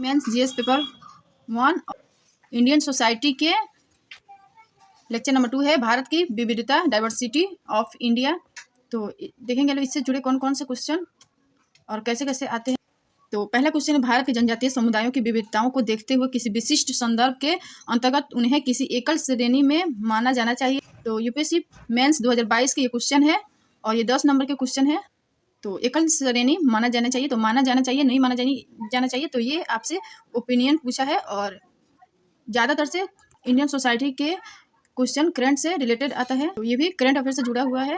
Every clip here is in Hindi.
Mains GS paper 1 Indian society के लेक्चर नंबर 2 है भारत की विविधता, डाइवर्सिटी ऑफ इंडिया। तो देखेंगे लोग इससे जुड़े कौन कौन से क्वेश्चन और कैसे कैसे आते हैं। तो पहला क्वेश्चन है, भारत के जनजातीय समुदायों की विविधताओं को देखते हुए किसी विशिष्ट संदर्भ के अंतर्गत उन्हें किसी एकल श्रेणी में माना जाना चाहिए। तो यूपीएससी मेंस 2022 के ये क्वेश्चन है और ये 10 नंबर के क्वेश्चन है। तो एकल श्रेणी माना जाना चाहिए, तो माना जाना चाहिए, नहीं माना जाना चाहिए, तो ये आपसे ओपिनियन पूछा है और ज़्यादातर से इंडियन सोसाइटी के क्वेश्चन करंट से रिलेटेड आता है, तो ये भी करंट अफेयर से जुड़ा हुआ है।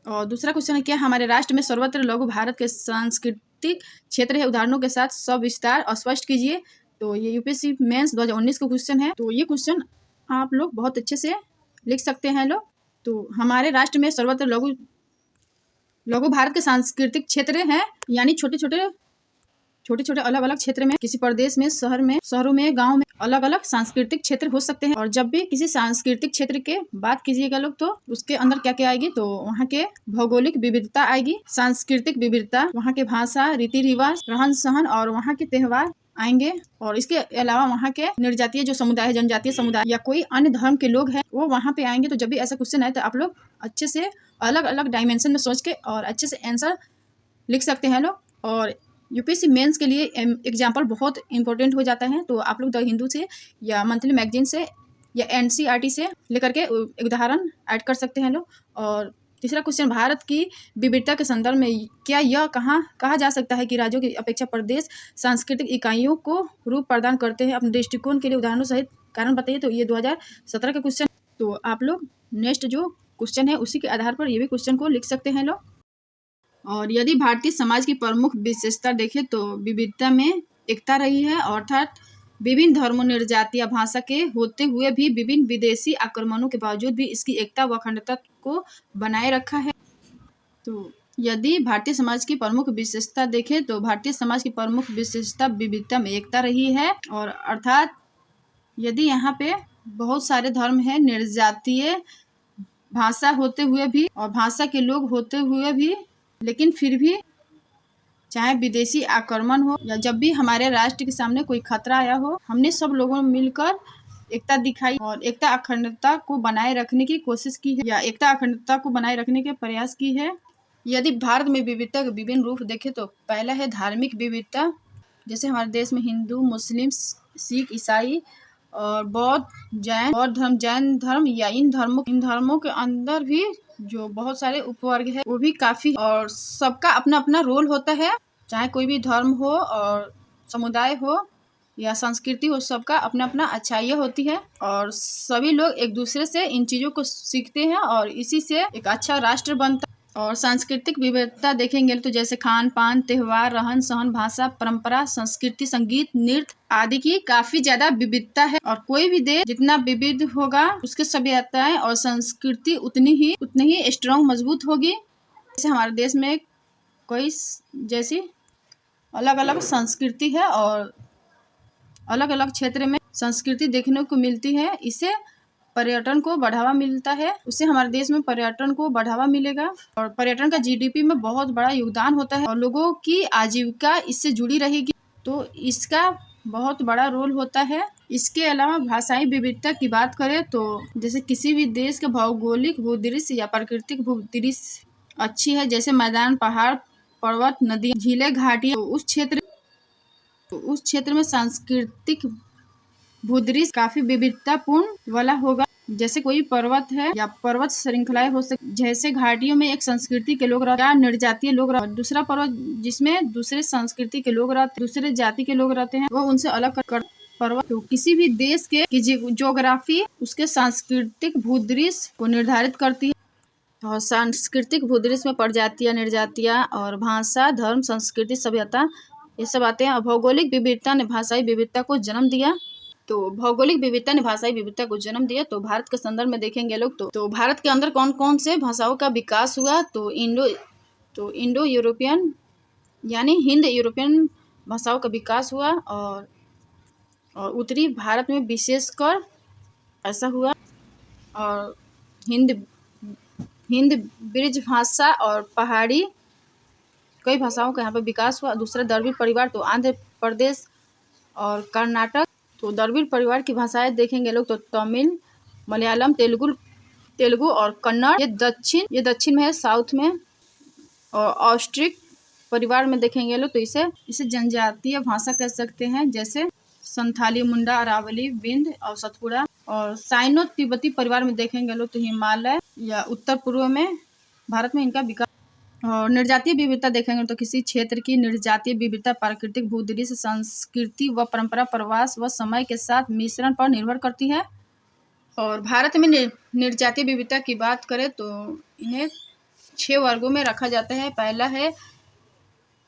और दूसरा क्वेश्चन है, क्या हमारे राष्ट्र में सर्वत्र लघु भारत के सांस्कृतिक क्षेत्र है, उदाहरणों के साथ सविस्तार और स्पष्ट कीजिए। तो ये यूपीएससी मेंस 2019 का क्वेश्चन है। तो ये क्वेश्चन आप लोग बहुत अच्छे से लिख सकते हैं लोग। तो हमारे राष्ट्र में सर्वत्र लघु भारत के सांस्कृतिक क्षेत्र हैं, यानी छोटे छोटे अलग अलग क्षेत्र में, किसी प्रदेश में, शहरों में, गाँव में अलग अलग सांस्कृतिक क्षेत्र हो सकते हैं। और जब भी किसी सांस्कृतिक क्षेत्र के बात कीजिएगा लोग, तो उसके अंदर क्या क्या आएगी, तो वहाँ के भौगोलिक विविधता आएगी, सांस्कृतिक विविधता, वहाँ के भाषा, रीति रिवाज, रहन सहन और वहाँ के त्योहार आएंगे। और इसके अलावा वहाँ के निर्जातीय जो समुदाय है, जनजातीय समुदाय या कोई अन्य धर्म के लोग हैं, वो वहाँ पे आएंगे। तो जब भी ऐसा क्वेश्चन आए तो आप लोग अच्छे से अलग अलग डायमेंशन में सोच के और अच्छे से आंसर लिख सकते हैं लोग। और यूपीएससी मेंस के लिए एग्जाम्पल बहुत इंपॉर्टेंट हो जाता है। तो आप लोग द हिंदू से या मंथली मैगजीन से या एनसीईआरटी से लेकर के उदाहरण ऐड कर सकते हैं लोग। और तीसरा क्वेश्चन, भारत की विविधता के संदर्भ में क्या यह कहा जा सकता है कि राज्यों की अपेक्षा प्रदेश सांस्कृतिक इकाइयों को रूप प्रदान करते हैं, अपने दृष्टिकोण के लिए उदाहरणों सहित कारण बताइए। तो ये 2017 का क्वेश्चन। तो आप लोग नेक्स्ट जो क्वेश्चन है उसी के आधार पर ये भी क्वेश्चन को लिख सकते हैं लोग। और यदि भारतीय समाज की प्रमुख विशेषता देखें तो विविधता में एकता रही है, अर्थात विभिन्न धर्मों, निर्जातीय, भाषा के होते हुए भी विभिन्न विदेशी आक्रमणों के बावजूद भी इसकी एकता व अखंडता को बनाए रखा है। तो यदि भारतीय समाज की प्रमुख विशेषता देखें तो भारतीय समाज की प्रमुख विशेषता विविधता में एकता रही है, और अर्थात यदि यहाँ पे बहुत सारे धर्म हैं, निर्जातीय भाषा होते हुए भी और भाषा के लोग होते हुए भी, लेकिन फिर भी चाहे विदेशी आक्रमण हो या जब भी हमारे राष्ट्र के सामने कोई खतरा आया हो, हमने सब लोगों ने मिलकर एकता दिखाई और एकता अखंडता को बनाए रखने की कोशिश की है, या एकता अखंडता को बनाए रखने के प्रयास की है। यदि भारत में विविधता के विभिन्न रूप देखें तो पहला है धार्मिक विविधता, जैसे हमारे देश में हिंदू, मुस्लिम, सिख, ईसाई और बौद्ध धर्म, जैन धर्म, या इन धर्मों के अंदर भी जो बहुत सारे उपवर्ग है वो भी काफ़ी, और सबका अपना अपना रोल होता है, चाहे कोई भी धर्म हो और समुदाय हो या संस्कृति हो, सबका अपना अपना अच्छाइयाँ होती है और सभी लोग एक दूसरे से इन चीज़ों को सीखते हैं और इसी से एक अच्छा राष्ट्र बनता है। और सांस्कृतिक विविधता देखेंगे तो जैसे खान पान, त्यौहार, रहन सहन, भाषा, परंपरा, संस्कृति, संगीत, नृत्य आदि की काफी ज्यादा विविधता है। और कोई भी देश जितना विविध होगा उसके सभ्यताएं और संस्कृति उतनी ही स्ट्रांग, मजबूत होगी। जैसे हमारे देश में कोई जैसी अलग अलग संस्कृति है और अलग अलग क्षेत्र में संस्कृति देखने को मिलती है, इससे पर्यटन को बढ़ावा मिलता है, उससे हमारे देश में पर्यटन को बढ़ावा मिलेगा और पर्यटन का जीडीपी में बहुत बड़ा योगदान होता है और लोगों की आजीविका इससे जुड़ी रहेगी, तो इसका बहुत बड़ा रोल होता है। इसके अलावा भाषाई विविधता की बात करें तो जैसे किसी भी देश का भौगोलिक भूदृश्य या प्राकृतिक भूदृश्य अच्छी है, जैसे मैदान, पहाड़, पर्वत, नदियाँ, झीलें, घाटियाँ, तो उस क्षेत्र में सांस्कृतिक भूदृश्य काफी विविधतापूर्ण वाला होगा। जैसे कोई पर्वत है या पर्वत श्रृंखलाएं हो सकती, जैसे घाटियों में एक संस्कृति के लोग रहते हैं, निर्जातीय लोग रहते हैं, दूसरा पर्वत जिसमें दूसरे संस्कृति के लोग रहते हैं, दूसरे जाति के लोग रहते हैं, वो उनसे अलग कर पर्वत। तो किसी भी देश के ज्योग्राफी उसके सांस्कृतिक भूदृश्य को निर्धारित करती है, और सांस्कृतिक भूदृश्य में प्रजातियां, निर्जातियां और भाषा, धर्म, संस्कृति, सभ्यता ये सब आते हैं। और भौगोलिक विविधता ने भाषाई विविधता को जन्म दिया, तो भौगोलिक विविधता ने भाषाई विविधता को जन्म दिया। तो भारत के संदर्भ में देखेंगे लोग तो भारत के अंदर कौन कौन से भाषाओं का विकास हुआ, तो इंडो यूरोपियन यानी हिंद यूरोपियन भाषाओं का विकास हुआ, और उत्तरी भारत में विशेषकर ऐसा हुआ, और हिंद ब्रिज भाषा और पहाड़ी कई भाषाओं का यहाँ पर विकास हुआ। दूसरा द्रविड़ परिवार, तो आंध्र प्रदेश और कर्नाटक। तो द्रविड़ परिवार की भाषाएं देखेंगे लोग तो तमिल, मलयालम, तेलुगु और कन्नड़। ये दक्षिण में है, साउथ में। और ऑस्ट्रिक परिवार में देखेंगे लोग तो इसे जनजातीय भाषा कह सकते हैं, जैसे संथाली, मुंडा, अरावली, विंध्य और सतपुड़ा। और साइनो तिब्बती परिवार में देखेंगे लोग तो हिमालय या उत्तर पूर्व में भारत में इनका विकास। और निर्जातीय विविधता देखेंगे तो किसी क्षेत्र की निर्जातीय विविधता प्राकृतिक भूदृश्य, संस्कृति व परंपरा, प्रवास व समय के साथ मिश्रण पर निर्भर करती है। और भारत में निर्जातीय विविधता की बात करें तो इन्हें 6 वर्गों में रखा जाता है। पहला है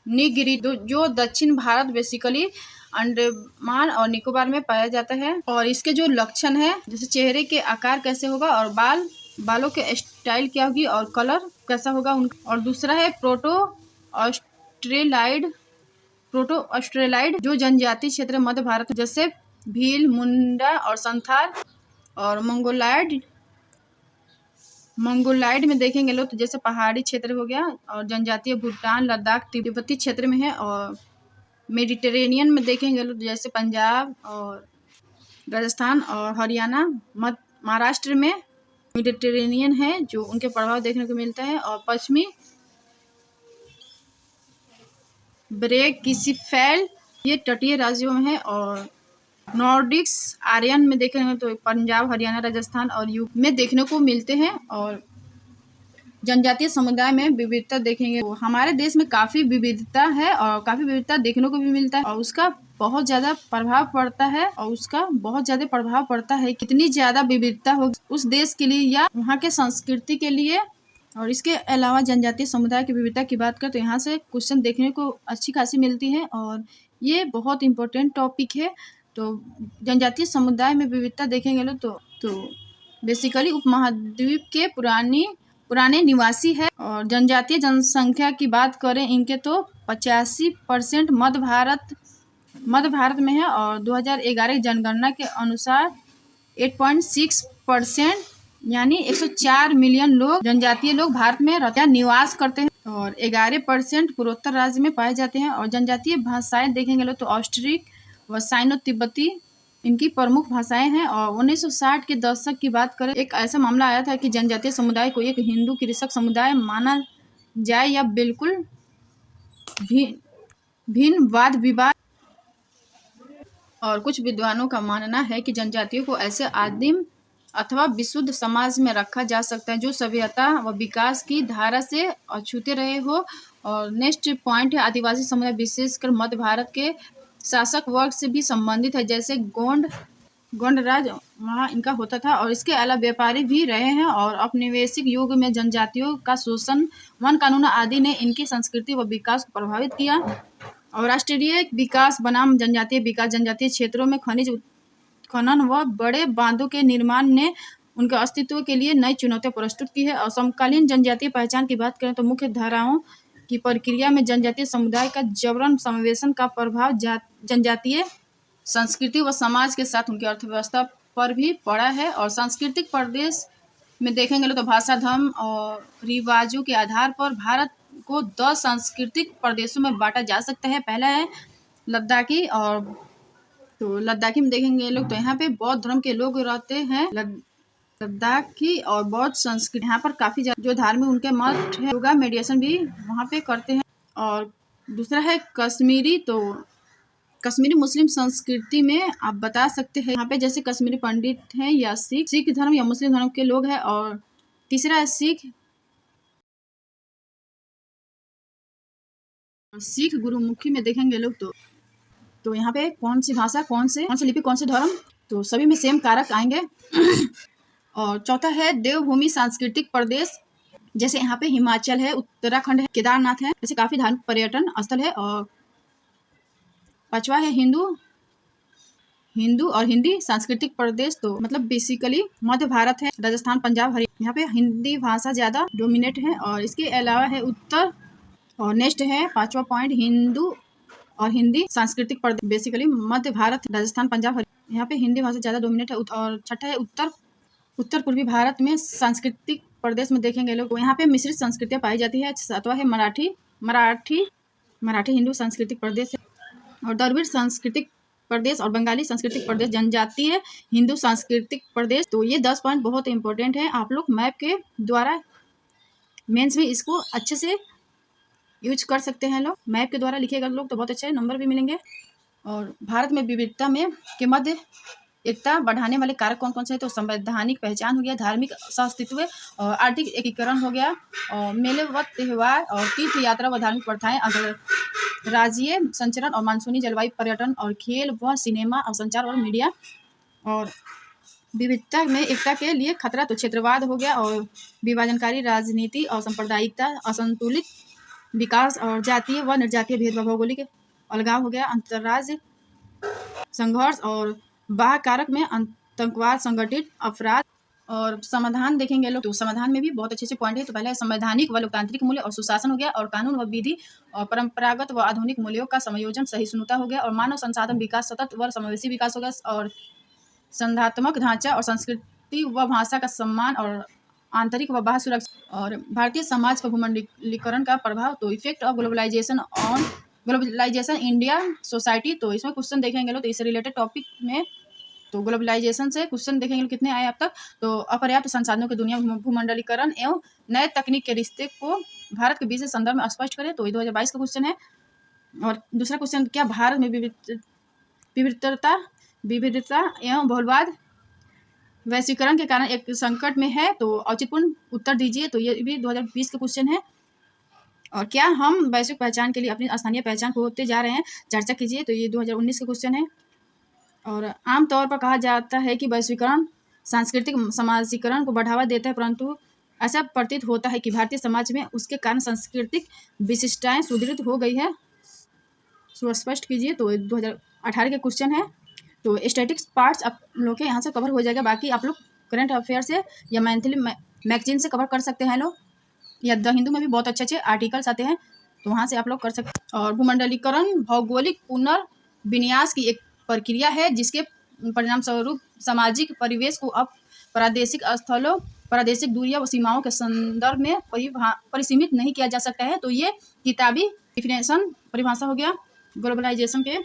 नीलगिरी, जो दक्षिण भारत बेसिकली अंडमान और निकोबार में पाया जाता है। और इसके जो लक्षण है, जैसे चेहरे के आकार कैसे होगा और बालों के स्टाइल क्या होगी और कलर कैसा होगा उनका। और दूसरा है प्रोटो ऑस्ट्रेलाइड, जो जनजातीय क्षेत्र मध्य भारत जैसे भील, मुंडा और संथाल। और मंगोलाइड में देखेंगे लोग तो जैसे पहाड़ी क्षेत्र हो गया। और जनजातीय भूटान, लद्दाख, तिब्बती क्षेत्र में है। और मेडिटेरेनियन में देखेंगे लोग जैसे पंजाब और राजस्थान और हरियाणा। महाराष्ट्र में मेडिटेरेनियन है, जो उनके प्रभाव देखने को मिलता है। और पश्चिमी ब्रेकिसिफेल, ये तटीय राज्यों में है। और नॉर्डिक्स आर्यन में देखेंगे तो पंजाब, हरियाणा, राजस्थान और यूपी में देखने को मिलते हैं। और जनजातीय समुदाय में विविधता देखेंगे तो हमारे देश में काफ़ी विविधता है और काफ़ी विविधता देखने को भी मिलता है। और उसका बहुत ज़्यादा प्रभाव पड़ता है कितनी ज़्यादा विविधता हो उस देश के लिए या वहाँ के संस्कृति के लिए। और इसके अलावा जनजातीय समुदाय की विविधता की बात करें तो यहाँ से क्वेश्चन देखने को अच्छी खासी मिलती है और ये बहुत इम्पोर्टेंट टॉपिक है। तो जनजातीय समुदाय में विविधता देखेंगे लोग तो बेसिकली उपमहाद्वीप के पुराने निवासी है। और जनजातीय जनसंख्या की बात करें इनके तो 85% मध्य भारत में है। और 2011 की जनगणना के अनुसार 8.6% यानी 104 मिलियन लोग जनजातीय लोग भारत में रहते हैं, निवास करते हैं। और 11% पूर्वोत्तर राज्य में पाए जाते हैं। और जनजातीय भाषाएं देखेंगे लोग तो ऑस्ट्रिक व साइनो तिब्बती इनकी प्रमुख भाषाएं हैं। और 1960 के दशक की बात करें, एक ऐसा मामला आया था कि जनजातीय समुदाय को एक हिंदू कृषक समुदाय माना जाए या बिल्कुल भिन्न वाद विवाद। और कुछ विद्वानों का मानना है कि जनजातियों को ऐसे आदिम अथवा विशुद्ध समाज में रखा जा सकता है जो सभ्यता व विकास की धारा से अछूते रहे हो। और नेक्स्ट पॉइंट है आदिवासी समुदाय, विशेषकर मध्य भारत के शासक वर्ग से भी संबंधित है, जैसे गोंड राज वहाँ इनका होता था। और इसके अलावा व्यापारी भी रहे हैं। और औपनिवेशिक युग में जनजातियों का शोषण, वन कानून आदि ने इनकी संस्कृति व विकास को प्रभावित किया। और राष्ट्रीय विकास बनाम जनजातीय विकास, जनजातीय क्षेत्रों में खनिज उत्खनन व बड़े बांधों के निर्माण ने उनके अस्तित्व के लिए नई चुनौतियां प्रस्तुत की है। और समकालीन जनजातीय पहचान की बात करें तो मुख्य धाराओं की प्रक्रिया में जनजातीय समुदाय का जबरन समावेशन का प्रभाव जनजातीय संस्कृति व समाज के साथ उनकी अर्थव्यवस्था पर भी पड़ा है। और सांस्कृतिक प्रदेश में देखेंगे तो भाषा, धर्म और रिवाजों के आधार पर भारत को 10 सांस्कृतिक प्रदेशों में बांटा जा सकता है। पहला है लद्दाखी। और तो लद्दाखी में देखेंगे लोग तो यहाँ पे बौद्ध धर्म के लोग रहते हैं। लद्दाखी और बौद्ध संस्कृति यहाँ पर काफ़ी जो धार्मिक उनके मठ है, योगा मेडिटेशन भी वहाँ पे करते हैं। और दूसरा है कश्मीरी। तो कश्मीरी मुस्लिम संस्कृति में आप बता सकते हैं यहाँ पे जैसे कश्मीरी पंडित हैं या सिख धर्म या मुस्लिम धर्म के लोग हैं। और तीसरा है सिख गुरुमुखी में देखेंगे लोग तो यहाँ पे कौन सी भाषा, कौन से लिपि, कौन से धर्म, तो सभी में सेम कारक आएंगे। और चौथा है देवभूमि सांस्कृतिक प्रदेश, जैसे यहाँ पे हिमाचल है, उत्तराखंड है, केदारनाथ है, जैसे काफ़ी धार्मिक पर्यटन स्थल है। और पांचवा है हिंदू और हिंदी सांस्कृतिक प्रदेश, तो मतलब बेसिकली मध्य भारत है, राजस्थान, पंजाब, हरियाणा, यहाँ पे हिंदी भाषा ज़्यादा डोमिनेट है। और इसके अलावा है उत्तर। और नेक्स्ट है 5वां पॉइंट हिंदू और हिंदी सांस्कृतिक प्रदेश, बेसिकली मध्य भारत, राजस्थान, पंजाब, हरियाणा, यहाँ पे हिंदी भाषा ज़्यादा डोमिनेट है। और छठा है उत्तर पूर्वी भारत में सांस्कृतिक प्रदेश में देखेंगे लोग यहाँ पे मिश्रित संस्कृतियाँ पाई जाती है। 7वां है मराठी हिंदू सांस्कृतिक प्रदेश है। और द्रविड़ सांस्कृतिक प्रदेश और बंगाली सांस्कृतिक प्रदेश, जनजातीय हिंदू सांस्कृतिक प्रदेश। तो ये 10 पॉइंट बहुत इंपॉर्टेंट है। आप लोग मैप के द्वारा मेंस में इसको अच्छे से यूज कर सकते हैं। लोग मैप के द्वारा लिखेगा लोग तो बहुत अच्छे नंबर भी मिलेंगे। और भारत में विविधता में के मध्य एकता बढ़ाने वाले कारक कौन कौन से हैं? तो संवैधानिक पहचान हो गया, धार्मिक सहअस्तित्व और आर्थिक एकीकरण हो गया, और मेले व त्योहार और तीर्थ यात्रा व धार्मिक प्रथाएं, अंतर्राज्यीय संचरण और मानसूनी जलवायु, पर्यटन और खेल व सिनेमा और संचार और मीडिया। और विविधता में एकता के लिए खतरा तो क्षेत्रवाद हो गया, और विभाजनकारी राजनीति और सांप्रदायिकता, असंतुलित विकास और जातीय व निर्जातीय भेदभाव, भौगोलिक अलगाव हो गया, अंतर्राज्य संघर्ष और बाह्य कारक में आतंकवाद, संगठित अपराध। और समाधान देखेंगे लोग तो समाधान में भी बहुत अच्छे पॉइंट है। तो पहले संवैधानिक व लोकतांत्रिक मूल्य और सुशासन हो गया, और कानून व विधि और परंपरागत व आधुनिक मूल्यों का संयोजन, सहिष्णुता हो गया, और मानव संसाधन विकास, सतत व समावेशी विकास हो गया, और संधात्मक ढांचा और संस्कृति व भाषा का सम्मान, और आंतरिक व बाह्य सुरक्षा। और भारतीय समाज पर भूमंडलीकरण का प्रभाव, तो effect of globalisation on globalisation India society. तो इसमें क्वेश्चन देखेंगे लोग तो इससे रिलेटेड टॉपिक में तो ग्लोबलाइजेशन से क्वेश्चन देखेंगे लोग कितने आए अब तक। तो अपर्याप्त संसाधनों की दुनिया, भूमंडलीकरण एवं नए तकनीक के रिश्ते को भारत के बीच से संदर्भ में स्पष्ट करें। तो ये 2022 का क्वेश्चन है। और दूसरा क्वेश्चन, क्या भारत में विविधता एवं बहुलवाद वैश्वीकरण के कारण एक संकट में है? तो औचित्यपूर्ण उत्तर दीजिए। तो ये भी 2020 का क्वेश्चन है। और क्या हम वैश्विक पहचान के लिए अपनी स्थानीय पहचान खोते जा रहे हैं? चर्चा कीजिए। तो ये 2019 का क्वेश्चन है। और आमतौर पर कहा जाता है कि वैश्वीकरण सांस्कृतिक समाजीकरण को बढ़ावा देता है, परंतु ऐसा प्रतीत होता है कि भारतीय समाज में उसके कारण सांस्कृतिक विशिष्टताएं सुदृढ़ हो गई है। स्पष्ट कीजिए। तो 2018 के क्वेश्चन है। तो स्टैटिक्स पार्ट्स आप लोग के यहाँ से कवर हो जाएगा, बाकी आप लोग करंट अफेयर से या मंथली मैगजीन से कवर कर सकते हैं लोग, या द हिंदू में भी बहुत अच्छे अच्छे आर्टिकल्स आते हैं, तो वहाँ से आप लोग कर सकते हैं। और भूमंडलीकरण भौगोलिक पुनर्विन्यास की एक प्रक्रिया है, जिसके परिणाम स्वरूप सामाजिक परिवेश को अब प्रादेशिक स्थलों, प्रादेशिक दूरियों व सीमाओं के संदर्भ में परिसीमित नहीं किया जा सकता है। तो ये किताबी डिफिनेशन परिभाषा हो गया ग्लोबलाइजेशन के।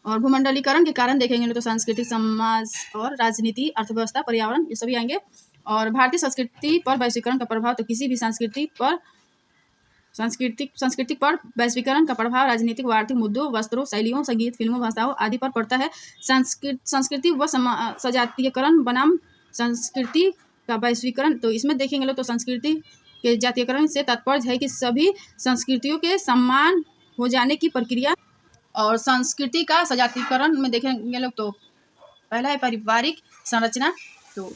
और भूमंडलीकरण के कारण देखेंगे तो सांस्कृतिक, समाज और राजनीति, अर्थव्यवस्था, पर्यावरण, ये सभी आएंगे। और भारतीय संस्कृति पर वैश्वीकरण का प्रभाव, तो किसी भी संस्कृति पर वैश्वीकरण का प्रभाव राजनीतिक व आर्थिक मुद्दों, वस्त्रों, शैलियों, संगीत, फिल्मों, भाषाओं आदि पर पड़ता है। संस्कृति व सजातीयकरण बनाम संस्कृति का वैश्वीकरण, तो इसमें देखेंगे लोग तो संस्कृति के जातीयकरण से तात्पर्य है कि सभी संस्कृतियों के समान हो जाने की प्रक्रिया। और संस्कृति का सजातीयकरण में देखेंगे लोग तो पहला है पारिवारिक संरचना। तो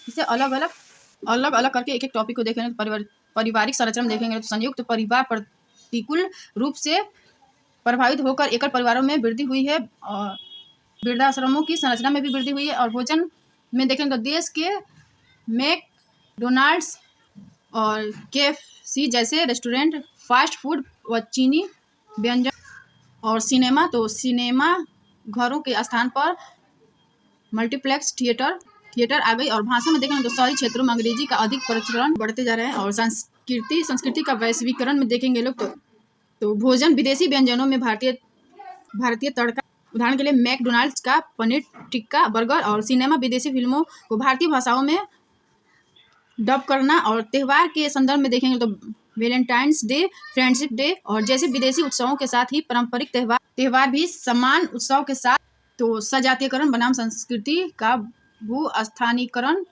इसे अलग अलग करके एक एक टॉपिक को देखेंगे। पारिवारिक संरचना देखेंगे तो संयुक्त परिवार प्रतिकूल रूप से प्रभावित होकर एकल परिवारों में वृद्धि हुई है, और वृद्धाश्रमों की संरचना में भी वृद्धि हुई है। और भोजन में देखेंगे तो देश के मैकडोनाल्ड्स और KFC जैसे रेस्टोरेंट, फास्ट फूड व चीनी व्यंजन। और सिनेमा, तो सिनेमा घरों के स्थान पर मल्टीप्लेक्स थिएटर आ गई। और भाषा में देखेंगे तो शहरी क्षेत्रों में अंग्रेजी का अधिक प्रचलन बढ़ते जा रहे हैं। और संस्कृति का वैश्वीकरण में देखेंगे लोग तो भोजन, विदेशी व्यंजनों में भारतीय तड़का, उदाहरण के लिए मैकडोनाल्ड्स का पनीर टिक्का, बर्गर। और सिनेमा, विदेशी फिल्मों को भारतीय भाषाओं में डब करना। और त्यौहार के संदर्भ में देखेंगे तो वैलेंटाइंस डे, फ्रेंडशिप डे और जैसे विदेशी उत्सवों के साथ ही पारंपरिक त्यौहार भी समान उत्सव के साथ। तो सजातीयकरण बनाम संस्कृति का भूस्थानीकरण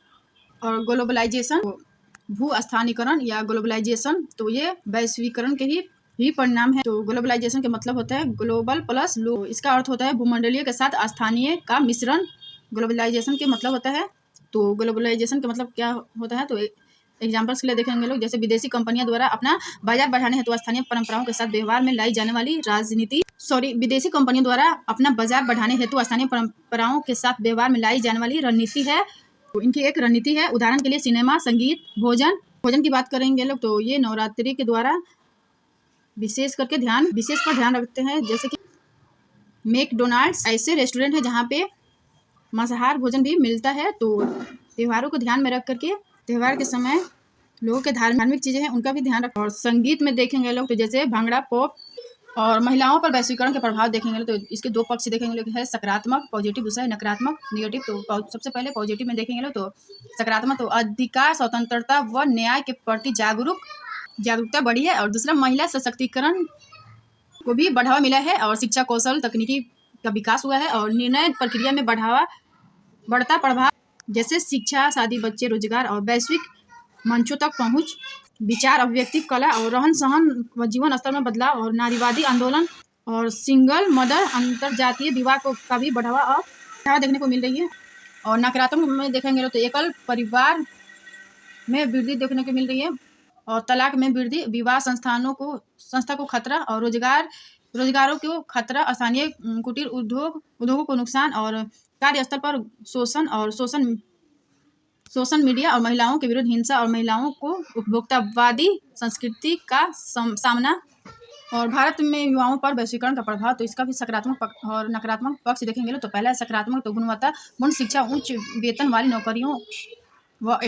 और ग्लोबलाइजेशन, भूस्थानीकरण या ग्लोबलाइजेशन, तो ये वैश्वीकरण के ही परिणाम है। तो ग्लोबलाइजेशन का मतलब होता है ग्लोबल प्लस लो, इसका अर्थ होता है भूमंडलीय के साथ स्थानीय का मिश्रण। ग्लोबलाइजेशन के मतलब होता है, तो ग्लोबलाइजेशन का मतलब क्या होता है? तो एग्जाम्पल्स के लिए देखेंगे लोग, जैसे विदेशी कंपनियों द्वारा अपना बाजार बढ़ाने हेतु स्थानीय परंपराओं के साथ व्यवहार में लाई जाने वाली विदेशी कंपनियों द्वारा अपना बाजार बढ़ाने हेतु स्थानीय परंपराओं के साथ व्यवहार में लाई जाने वाली रणनीति है। तो इनकी एक रणनीति है। उदाहरण के लिए सिनेमा, संगीत, भोजन की बात करेंगे लोग तो ये नवरात्रि के द्वारा विशेष पर ध्यान रखते हैं। जैसे कि मैकडोनाल्ड्स ऐसे रेस्टोरेंट है जहाँ पे मांसाहार भोजन भी मिलता है। तो त्योहारों को ध्यान में रख करके त्यौहार के समय लोगों के धार्मिक चीज़ें हैं उनका भी ध्यान रखें। और संगीत में देखेंगे लोग तो जैसे भांगड़ा, पॉप, और महिलाओं पर वैश्वीकरण के प्रभाव देखेंगे तो इसके दो पक्ष देखेंगे, है सकारात्मक पॉजिटिव, दूसरा है नकारात्मक नेगेटिव। तो सबसे पहले पॉजिटिव में देखेंगे तो सकारात्मक तो अधिकार, स्वतंत्रता व न्याय के प्रति जागरूकता बढ़ी है। और दूसरा महिला सशक्तिकरण को भी बढ़ावा मिला है और शिक्षा, कौशल, तकनीकी का विकास हुआ है और निर्णय प्रक्रिया में बढ़ता प्रभाव जैसे शिक्षा, शादी, बच्चे, रोजगार और वैश्विक मंचों तक पहुंच, विचार अभिव्यक्ति, कला और रहन सहन व जीवन स्तर में बदलाव और नारीवादी आंदोलन और सिंगल मदर, अंतरजातीय विवाह का भी बढ़ावा देखने को मिल रही है। और नकारात्मक में देखेंगे तो एकल परिवार में वृद्धि देखने को मिल रही है और तलाक में वृद्धि, विवाह संस्था को खतरा और रोजगारों को खतरा, स्थानीय कुटीर उद्योगों को नुकसान और कार्यस्थल पर शोषण, मीडिया और महिलाओं के विरुद्ध हिंसा और महिलाओं को उपभोक्तावादी संस्कृति का सामना। और भारत में युवाओं पर वैश्वीकरण का प्रभाव, तो इसका भी सकारात्मक और नकारात्मक पक्ष देखेंगे तो पहला सकारात्मक तो गुणवत्तापूर्ण शिक्षा, उच्च वेतन वाली नौकरियों व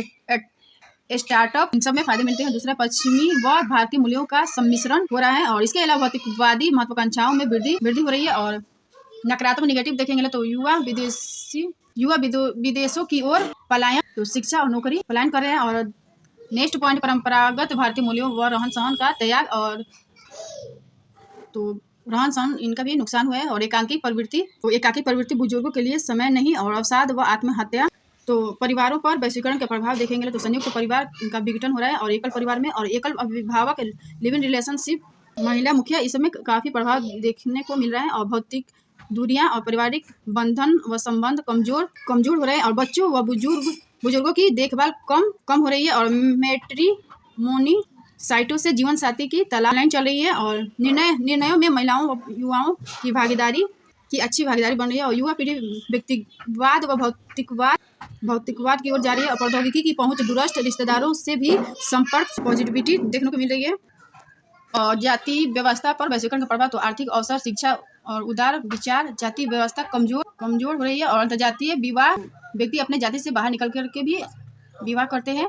स्टार्टअप, इन सब में फायदे मिलते हैं। दूसरा पश्चिमी व भारतीय मूल्यों का सम्मिश्रण हो रहा है और इसके अलावा भौतिकवादी महत्वाकांक्षाओं में वृद्धि हो रही है। और नकारात्मक नेगेटिव देखेंगे तो युवा विदेशों की ओर पलायन, तो शिक्षा और नौकरी पलायन कर रहे हैं। और नेक्स्ट पॉइंट परंपरागत भारतीय मूल्यों व रहन सहन का त्याग, और तो रहन सहन इनका भी नुकसान हुआ है। और एकाकी प्रवृत्ति बुजुर्गों के लिए समय नहीं और अवसाद व आत्महत्या। तो परिवारों पर वैश्वीकरण के प्रभाव देखेंगे तो संयुक्त परिवार का विघटन हो रहा है और एकल परिवार में और एकल अभिभावक लिव इन रिलेशनशिप, महिला मुखिया, इस सब में काफ़ी प्रभाव देखने को मिल रहा है। और भौतिक दूरियां और पारिवारिक बंधन व संबंध कमजोर हो रहे हैं और बच्चों व बुजुर्गों की देखभाल कम हो रही है। और मैट्रिमोनी साइटों से जीवन साथी की तलाश लाइन चल रही है और निर्णयों में महिलाओं व युवाओं की अच्छी भागीदारी बन रही है। और युवा पीढ़ी व्यक्तिवाद व भौतिकवाद की ओर जा रही है और प्रौद्योगिकी की पहुंच, दूरस्थ रिश्तेदारों से भी संपर्क, पॉजिटिविटी देखने को मिल रही है। और जाति व्यवस्था पर वैश्वीकरण का प्रभाव, तो आर्थिक अवसर, शिक्षा और उदार विचार, जाति व्यवस्था कमजोर हो रही है। और अंतर्जातीय विवाह, व्यक्ति अपने जाति से बाहर निकल कर के भी विवाह करते हैं।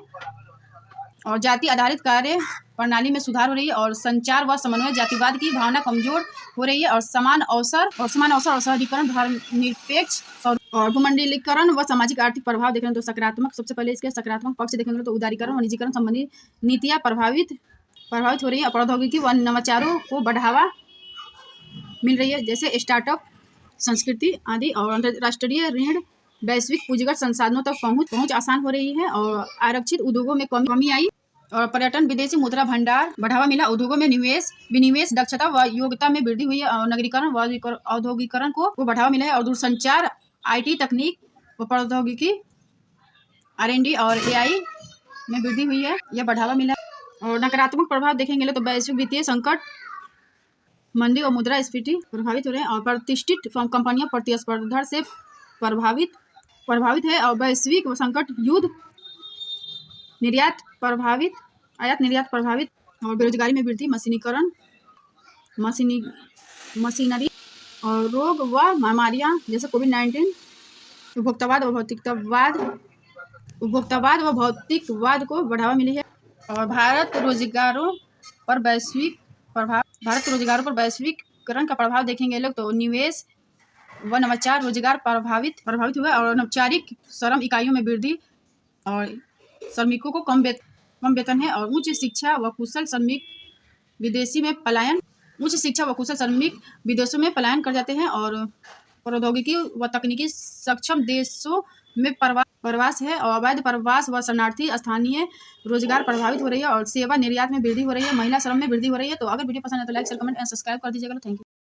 और जाति आधारित कार्य प्रणाली में सुधार हो रही है और संचार व समन्वय, जातिवाद की भावना कमजोर हो रही है। और समान अवसर और सहजीकरण, धर्मनिरपेक्ष और भूमंडलीकरण व सामाजिक आर्थिक प्रभाव देखेंगे तो सकारात्मक, सबसे पहले इसके सकारात्मक पक्ष देखेंगे तो उदारीकरण व निजीकरण संबंधी नीतियाँ प्रभावित हो रही है और प्रौद्योगिकी व नवाचारों को बढ़ावा मिल रही है, जैसे स्टार्टअप, संस्कृति आदि। और अंतर्राष्ट्रीय ऋण, वैश्विक पूंजीगत संसाधनों तक पहुंच आसान हो रही है और आरक्षित उद्योगों में कमी आई। और पर्यटन, विदेशी मुद्रा भंडार बढ़ावा मिला, उद्योगों में विनिवेश, दक्षता व योग्यता में वृद्धि हुई है। और नगरीकरण व औद्योगिकरण को बढ़ावा मिला है। और दूरसंचार, IT, तकनीक व प्रौद्योगिकी, R&D और AI में वृद्धि हुई है, यह बढ़ावा मिला। और नकारात्मक प्रभाव देखेंगे तो वैश्विक वित्तीय संकट, मंदी और मुद्रास्फीति प्रभावित हो रहे हैं। और प्रतिष्ठित कंपनियां प्रतिस्पर्धा से प्रभावित है। और वैश्विक संकट, युद्ध, आयात निर्यात प्रभावित। और बेरोजगारी में वृद्धि, मशीनरी और रोग व महामारियां जैसे कोविड-19, उपभोक्तावाद व भौतिकवाद को बढ़ावा मिली है। और भारत रोजगारों पर वैश्वीकरण का प्रभाव देखेंगे लोग तो निवेश व नवाचार, रोजगार प्रभावित हुआ। और अनौपचारिक श्रम इकाइयों में वृद्धि और श्रमिकों को कम वेतन है। और उच्च शिक्षा व कुशल श्रमिक विदेशों में पलायन कर जाते हैं। और प्रौद्योगिकी व तकनीकी सक्षम देशों में प्रवास है और अवैध प्रवास व शरणार्थी, स्थानीय रोजगार प्रभावित हो रही है। और सेवा निर्यात में वृद्धि हो रही है, महिला श्रम में वृद्धि हो रही है। तो अगर वीडियो पसंद है तो like, share, comment and subscribe कर दीजिएगा। Thank you.